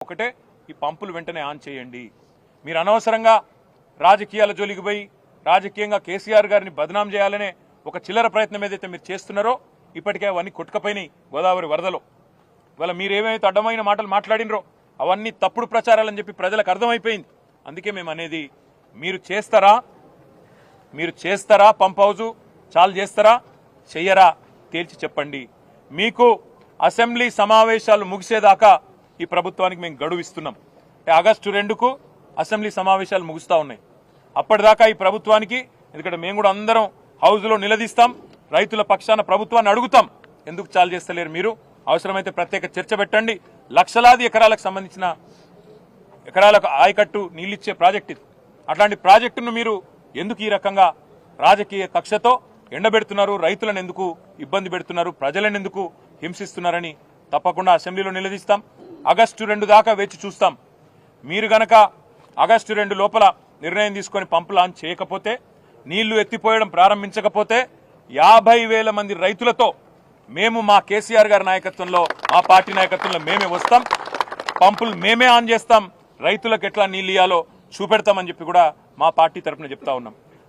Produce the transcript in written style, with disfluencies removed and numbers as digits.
ఒకటే ఈ పంపులు వెంటనే ఆన్ చేయండి. మీరు అనవసరంగా రాజకీయాల జోలికి పోయి రాజకీయంగా కేసీఆర్ గారిని బదనాం చేయాలనే ఒక చిల్లర ప్రయత్నం ఏదైతే మీరు చేస్తున్నారో ఇప్పటికే అవన్నీ కొట్టుకపోయినాయి గోదావరి వరదలో. ఇవాళ మీరు ఏమైతే అడ్డమైన మాటలు మాట్లాడినరో అవన్నీ తప్పుడు ప్రచారాలని చెప్పి ప్రజలకు అర్థమైపోయింది. అందుకే మేము అనేది మీరు చేస్తారా పంప్ హౌజు చాలు చేస్తారా చెయ్యరా తేల్చి చెప్పండి. మీకు అసెంబ్లీ సమావేశాలు ముగిసేదాకా ఈ ప్రభుత్వానికి మేము గడువు ఇస్తున్నాం. ఆగస్టు 2కు అసెంబ్లీ సమావేశాలు ముగుస్తా ఉన్నాయి. అప్పటిదాకా ఈ ప్రభుత్వానికి, ఎందుకంటే మేము కూడా అందరం హౌజ్లో నిలదీస్తాం, రైతుల పక్షాన ప్రభుత్వాన్ని అడుగుతాం, ఎందుకు చాలు చేస్తలేరు మీరు, అవసరమైతే ప్రత్యేక చర్చ పెట్టండి. లక్షలాది ఎకరాలకు సంబంధించిన ఎకరాలకు ఆయకట్టు నీళ్ళిచ్చే ప్రాజెక్ట్ ఇది. అట్లాంటి ప్రాజెక్టును మీరు ఎందుకు ఈ రకంగా రాజకీయ కక్షతో ఎండబెడుతున్నారు, రైతులను ఎందుకు ఇబ్బంది పెడుతున్నారు, ప్రజలను ఎందుకు హింసిస్తున్నారని తప్పకుండా అసెంబ్లీలో నిలదీస్తాం. ఆగస్టు 2 దాకా వేచి చూస్తాం. మీరు గనక ఆగస్టు 2 లోపల నిర్ణయం తీసుకొని పంపులు ఆన్ చేయకపోతే, నీళ్లు ఎత్తిపోయడం ప్రారంభించకపోతే 50,000 మంది రైతులతో మేము మా కేసీఆర్ గారి నాయకత్వంలో, మా పార్టీ నాయకత్వంలో మేమే వస్తాం, పంపులు మేమే ఆన్ చేస్తాం, రైతులకు ఎట్లా నీళ్ళు ఇయ్యాలో చూపెడతామని చెప్పి కూడా మా పార్టీ తరఫున చెప్తా ఉన్నాం.